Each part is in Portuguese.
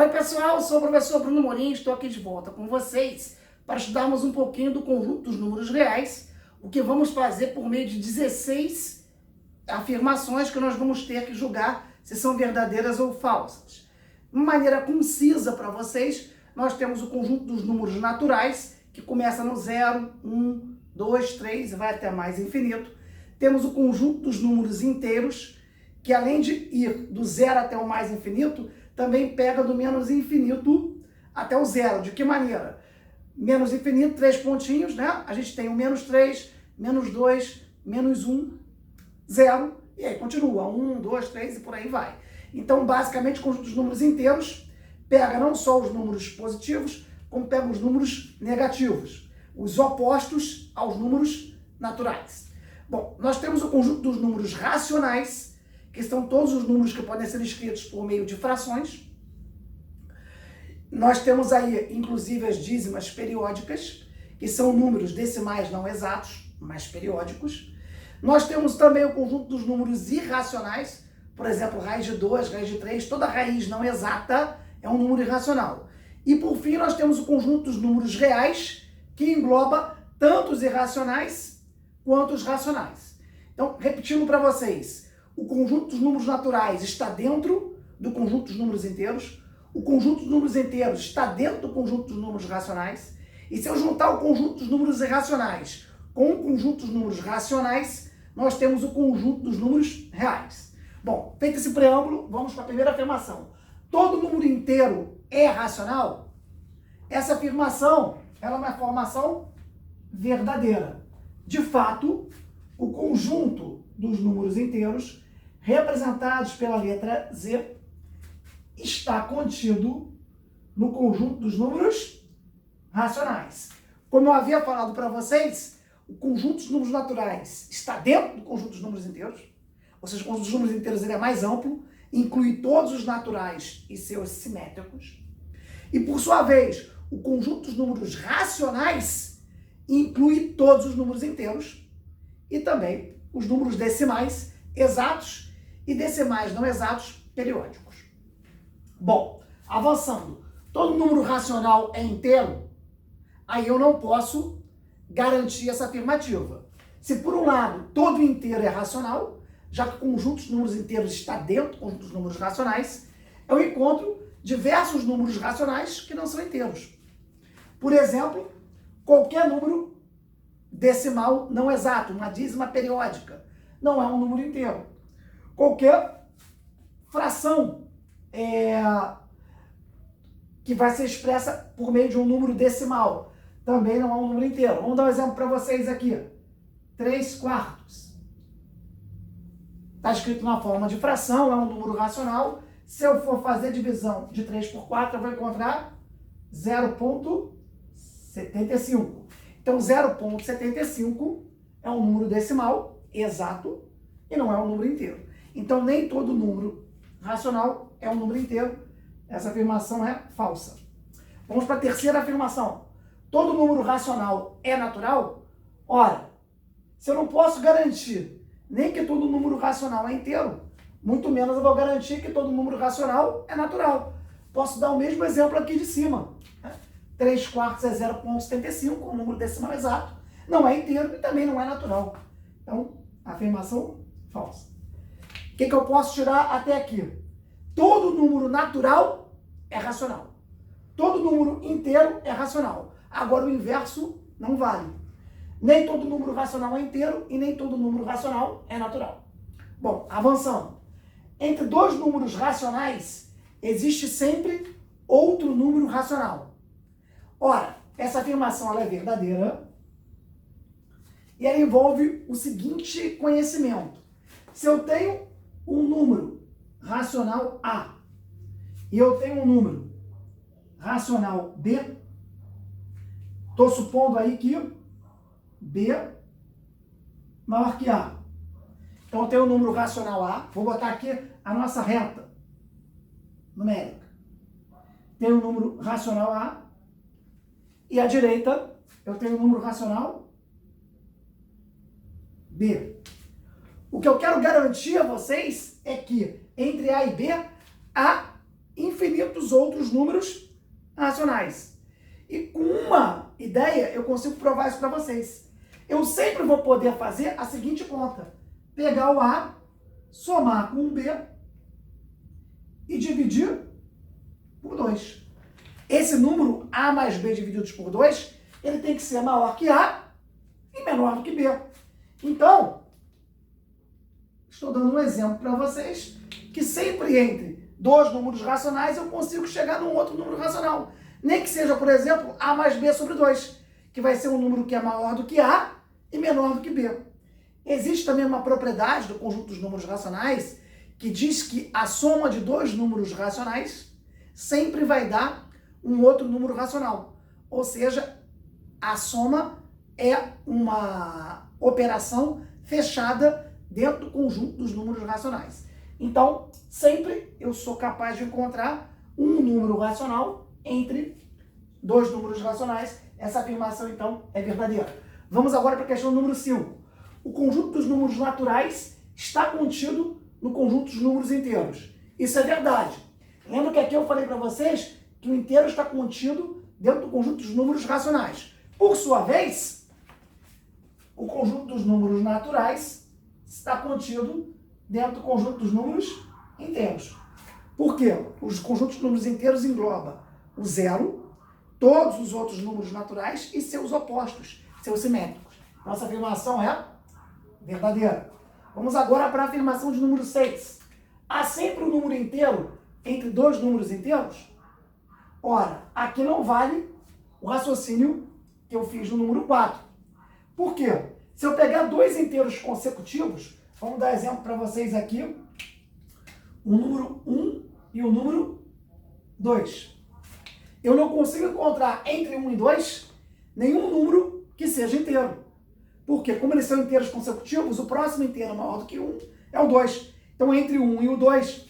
Oi pessoal, sou o professor Bruno Morim, estou aqui de volta com vocês para estudarmos um pouquinho do conjunto dos números reais, o que vamos fazer por meio de 16 afirmações que nós vamos ter que julgar se são verdadeiras ou falsas. De maneira concisa para vocês, nós temos o conjunto dos números naturais, que começa no 0, 1, 2, 3 e vai até mais infinito. Temos o conjunto dos números inteiros, que além de ir do 0 até o mais infinito, também pega do menos infinito até o 0. De que maneira? Menos infinito, 3 pontinhos, né? A gente tem o menos 3, menos 2, menos 1, 0, e aí continua, 1, 2, 3 e por aí vai. Então, basicamente, o conjunto dos números inteiros pega não só os números positivos, como pega os números negativos, os opostos aos números naturais. Bom, nós temos o conjunto dos números racionais, que são todos os números que podem ser escritos por meio de frações. Nós temos aí, inclusive, as dízimas periódicas, que são números decimais não exatos, mas periódicos. Nós temos também o conjunto dos números irracionais, por exemplo, raiz de 2, raiz de 3, toda raiz não exata é um número irracional. E, por fim, nós temos o conjunto dos números reais, que engloba tanto os irracionais quanto os racionais. Então, repetindo para vocês, o conjunto dos números naturais está dentro do conjunto dos números inteiros, o conjunto dos números inteiros está dentro do conjunto dos números racionais, e se eu juntar o conjunto dos números irracionais com o conjunto dos números racionais, nós temos o conjunto dos números reais. Bom, feito esse preâmbulo, vamos para a primeira afirmação. Todo número inteiro é racional? Essa afirmação ela é uma afirmação verdadeira. De fato, o conjunto dos números inteiros representados pela letra Z está contido no conjunto dos números racionais. Como eu havia falado para vocês, o conjunto dos números naturais está dentro do conjunto dos números inteiros, ou seja, o conjunto dos números inteiros ele é mais amplo, inclui todos os naturais e seus simétricos. E, por sua vez, o conjunto dos números racionais inclui todos os números inteiros e também os números decimais exatos e decimais não exatos periódicos. Bom, avançando, todo número racional é inteiro? Aí eu não posso garantir essa afirmativa. Se por um lado todo inteiro é racional, já que o conjunto dos números inteiros está dentro do conjunto dos números racionais, eu encontro diversos números racionais que não são inteiros. Por exemplo, qualquer número decimal não exato, uma dízima periódica, não é um número inteiro. Qualquer fração que vai ser expressa por meio de um número decimal também não é um número inteiro. Vamos dar um exemplo para vocês aqui. 3/4. Está escrito na forma de fração, é um número racional. Se eu for fazer divisão de 3 por 4, eu vou encontrar 0,75. Então, 0,75 é um número decimal exato e não é um número inteiro. Então, nem todo número racional é um número inteiro. Essa afirmação é falsa. Vamos para a terceira afirmação. Todo número racional é natural? Ora, se eu não posso garantir nem que todo número racional é inteiro, muito menos eu vou garantir que todo número racional é natural. Posso dar o mesmo exemplo aqui de cima. 3/4 é 0,75, um número decimal exato. Não é inteiro e também não é natural. Então, afirmação falsa. O que eu posso tirar até aqui? Todo número natural é racional. Todo número inteiro é racional. Agora, o inverso não vale. Nem todo número racional é inteiro e nem todo número racional é natural. Bom, avançando. Entre dois números racionais, existe sempre outro número racional. Ora, essa afirmação ela é verdadeira e ela envolve o seguinte conhecimento. Se eu tenho um número racional A e eu tenho um número racional B, estou supondo aí que B maior que A. Então eu tenho um número racional A, vou botar aqui a nossa reta numérica. Tenho um número racional A e à direita eu tenho um número racional B. O que eu quero garantir a vocês é que entre A e B há infinitos outros números racionais. E com uma ideia eu consigo provar isso para vocês. Eu sempre vou poder fazer a seguinte conta. Pegar o A, somar com o B e dividir por 2. Esse número A mais B divididos por 2, ele tem que ser maior que A e menor do que B. Então, estou dando um exemplo para vocês que sempre entre dois números racionais eu consigo chegar num outro número racional. Nem que seja, por exemplo, A mais B sobre 2, que vai ser um número que é maior do que A e menor do que B. Existe também uma propriedade do conjunto dos números racionais que diz que a soma de dois números racionais sempre vai dar um outro número racional. Ou seja, a soma é uma operação fechada dentro do conjunto dos números racionais. Então, sempre eu sou capaz de encontrar um número racional entre dois números racionais. Essa afirmação, então, é verdadeira. Vamos agora para a questão número 5. O conjunto dos números naturais está contido no conjunto dos números inteiros. Isso é verdade. Lembra que aqui eu falei para vocês que o inteiro está contido dentro do conjunto dos números racionais. Por sua vez, o conjunto dos números naturais está contido dentro do conjunto dos números inteiros. Por quê? Os conjuntos de números inteiros englobam o zero, todos os outros números naturais e seus opostos, seus simétricos. Nossa afirmação é verdadeira. Vamos agora para a afirmação de número 6. Há sempre um número inteiro entre dois números inteiros? Ora, aqui não vale o raciocínio que eu fiz no número 4. Por quê? Se eu pegar dois inteiros consecutivos, vamos dar exemplo para vocês aqui, o número 1 e o número 2. Eu não consigo encontrar entre 1 e 2 nenhum número que seja inteiro. Porque, como eles são inteiros consecutivos, o próximo inteiro maior do que 1 é o 2. Então, entre o 1 e o 2,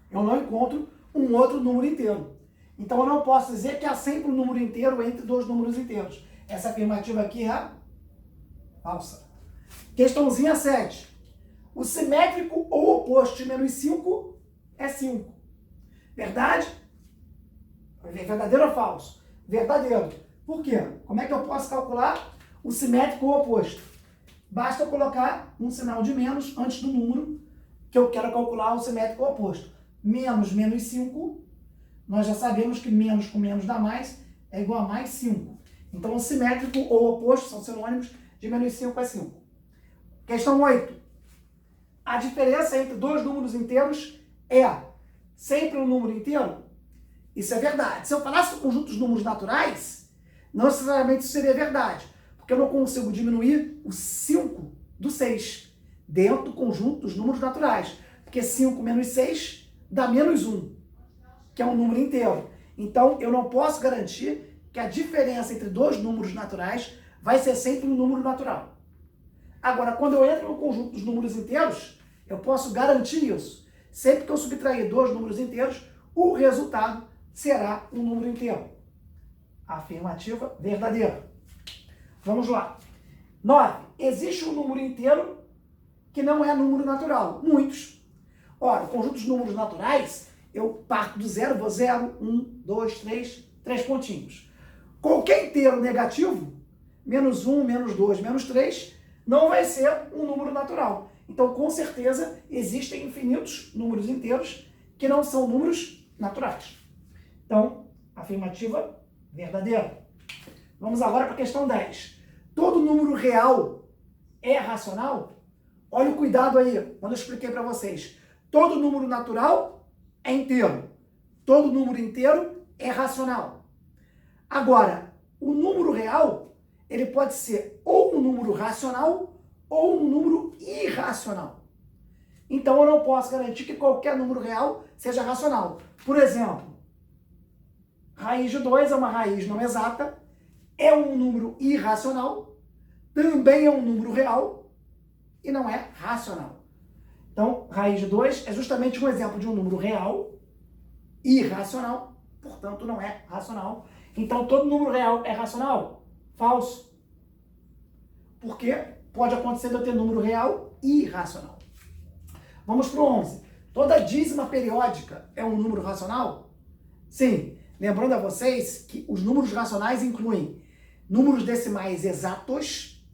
eu não encontro um outro número inteiro. Então, eu não posso dizer que há sempre um número inteiro entre dois números inteiros. Essa afirmativa aqui é falsa. Questãozinha 7. O simétrico ou oposto de menos 5 é 5. Verdade? Verdadeiro ou falso? Verdadeiro. Por quê? Como é que eu posso calcular o simétrico ou oposto? Basta eu colocar um sinal de menos antes do número que eu quero calcular o simétrico ou oposto. Menos 5, nós já sabemos que menos com menos dá mais, é igual a mais 5. Então, o simétrico ou oposto são sinônimos de menos 5 é 5. Questão 8. A diferença entre dois números inteiros é sempre um número inteiro? Isso é verdade. Se eu falasse do conjunto dos números naturais, não necessariamente isso seria verdade, porque eu não consigo diminuir o 5 do 6 dentro do conjunto dos números naturais. Porque 5 menos 6 dá menos 1, que é um número inteiro. Então, eu não posso garantir que a diferença entre dois números naturais vai ser sempre um número natural. Agora, quando eu entro no conjunto dos números inteiros, eu posso garantir isso. Sempre que eu subtrair dois números inteiros, o resultado será um número inteiro. Afirmativa verdadeira. Vamos lá. 9. Existe um número inteiro que não é número natural. Muitos. Ora, o conjunto dos números naturais, eu parto do zero, vou 0, 1, 2, 3 pontinhos. Qualquer inteiro negativo, menos 1, menos 2, menos 3, não vai ser um número natural. Então, com certeza, existem infinitos números inteiros que não são números naturais. Então, afirmativa verdadeira. Vamos agora para a questão 10. Todo número real é racional? Olha o cuidado aí, quando eu expliquei para vocês. Todo número natural é inteiro. Todo número inteiro é racional. Agora, o número real, ele pode ser ou um número racional ou um número irracional. Então, eu não posso garantir que qualquer número real seja racional. Por exemplo, raiz de 2 é uma raiz não exata, é um número irracional, também é um número real e não é racional. Então, raiz de 2 é justamente um exemplo de um número real, irracional, portanto, não é racional. Então, todo número real é racional? Falso. Porque pode acontecer de eu ter número real irracional. Vamos para o 11. Toda dízima periódica é um número racional? Sim, lembrando a vocês que os números racionais incluem números decimais exatos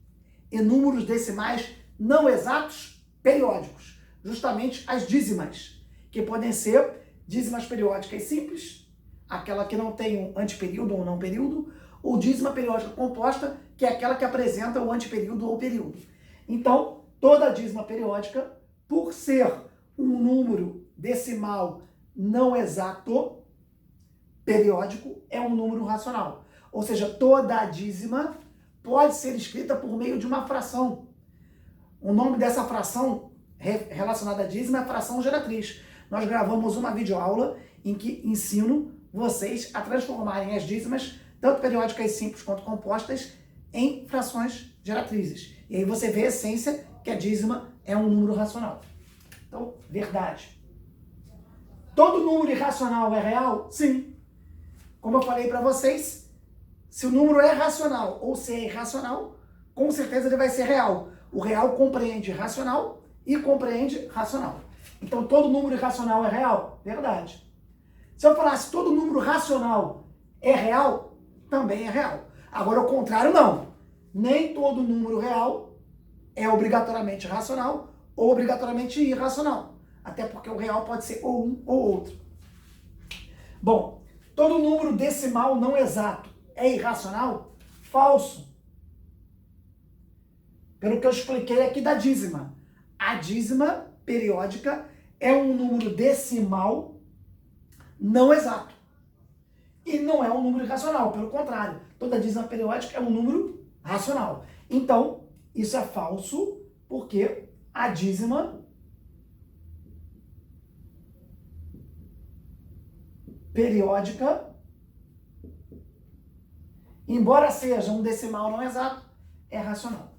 e números decimais não exatos periódicos, justamente as dízimas, que podem ser dízimas periódicas simples, aquela que não tem um anteperíodo ou não período, ou dízima periódica composta, que é aquela que apresenta o anteperíodo ou período. Então, toda dízima periódica, por ser um número decimal não exato, periódico, é um número racional. Ou seja, toda a dízima pode ser escrita por meio de uma fração. O nome dessa fração relacionada à dízima é fração geratriz. Nós gravamos uma videoaula em que ensino vocês a transformarem as dízimas, tanto periódicas simples quanto compostas, em frações geratrizes. E aí você vê a essência que a dízima é um número racional. Então, verdade. Todo número irracional é real? Sim. Como eu falei para vocês, se o número é racional ou se é irracional, com certeza ele vai ser real. O real compreende racional e compreende racional. Então, todo número irracional é real? Verdade. Se eu falasse todo número racional é real, também é real. Agora, o contrário, não. Nem todo número real é obrigatoriamente racional ou obrigatoriamente irracional. Até porque o real pode ser ou um ou outro. Bom, todo número decimal não exato é irracional? Falso. Pelo que eu expliquei aqui da dízima. A dízima periódica é um número decimal não exato. E não é um número irracional, pelo contrário. Toda dízima periódica é um número racional. Então, isso é falso, porque a dízima periódica, embora seja um decimal não exato, é racional.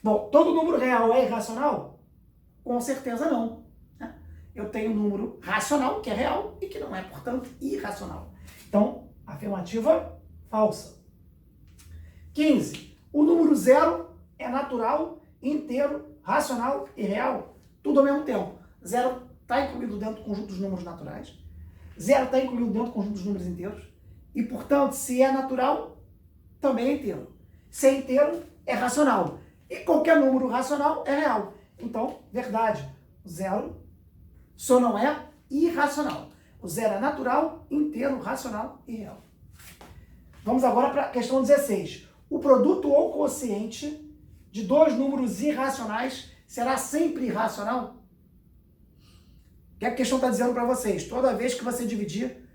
Bom, todo número real é irracional? Com certeza não. Eu tenho um número racional, que é real, e que não é, portanto, irracional. Então, afirmativa falsa. 15. O número zero é natural, inteiro, racional e real. Tudo ao mesmo tempo. Zero está incluído dentro do conjunto dos números naturais. Zero está incluído dentro do conjunto dos números inteiros. E, portanto, se é natural, também é inteiro. Se é inteiro, é racional. E qualquer número racional é real. Então, verdade. O zero só não é irracional. O zero é natural, inteiro, racional e real. Vamos agora para a questão 16. O produto ou quociente de dois números irracionais será sempre irracional? O que a questão está dizendo para vocês? Toda vez que você dividir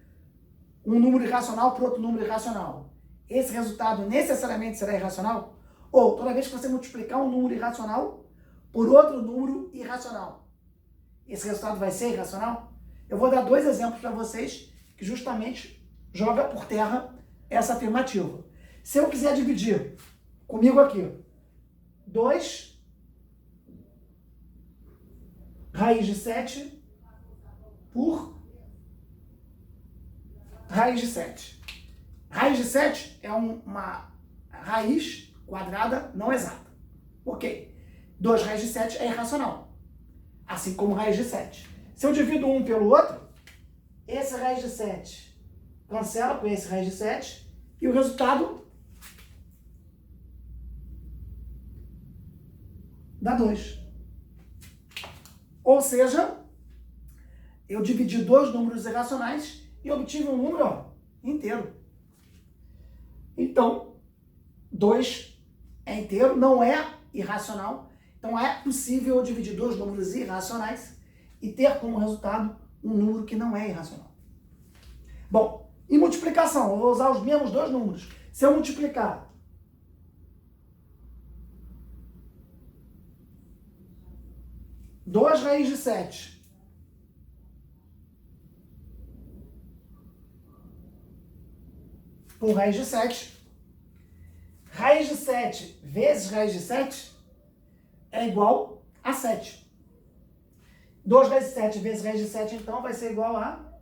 um número irracional por outro número irracional, esse resultado necessariamente será irracional? Ou toda vez que você multiplicar um número irracional por outro número irracional, esse resultado vai ser irracional? Eu vou dar dois exemplos para vocês que justamente joga por terra essa afirmativa. Se eu quiser dividir comigo aqui 2 raiz de 7 por raiz de 7. Raiz de 7 é uma raiz quadrada não exata. Ok. 2 raiz de 7 é irracional. Assim como raiz de 7. Se eu divido um pelo outro, esse raiz de 7 cancela com esse raiz de 7 e o resultado dá 2. Ou seja, eu dividi dois números irracionais e obtive um número inteiro. Então, 2 é inteiro, não é irracional. Então, é possível eu dividir dois números irracionais e ter como resultado um número que não é irracional. Bom, e multiplicação? Eu vou usar os mesmos dois números. Se eu multiplicar 2 raiz de 7 por raiz de 7, raiz de 7 vezes raiz de 7 é igual a 7. 2 raiz de 7 vezes raiz de 7, então, vai ser igual a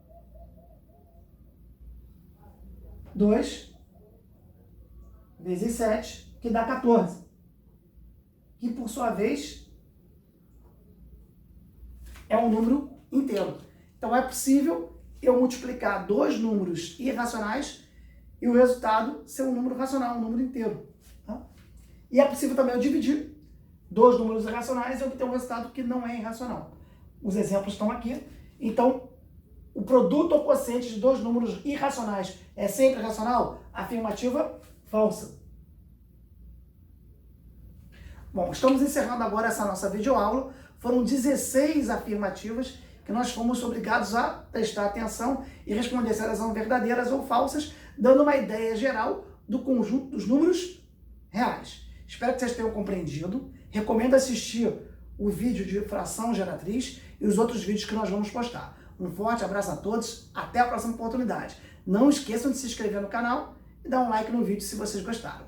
2 vezes 7, que dá 14. Que, por sua vez, é um número inteiro. Então, é possível eu multiplicar dois números irracionais e o resultado ser um número racional, um número inteiro. Tá? E é possível também eu dividir dois números irracionais e obter um resultado que não é irracional. Os exemplos estão aqui. Então, o produto ou quociente de dois números irracionais é sempre racional? Afirmativa, falsa. Bom, estamos encerrando agora essa nossa videoaula. Foram 16 afirmativas que nós fomos obrigados a prestar atenção e responder se elas são verdadeiras ou falsas, dando uma ideia geral do conjunto dos números reais. Espero que vocês tenham compreendido. Recomendo assistir o vídeo de fração geratriz e os outros vídeos que nós vamos postar. Um forte abraço a todos, até a próxima oportunidade. Não esqueçam de se inscrever no canal e dar um like no vídeo se vocês gostaram.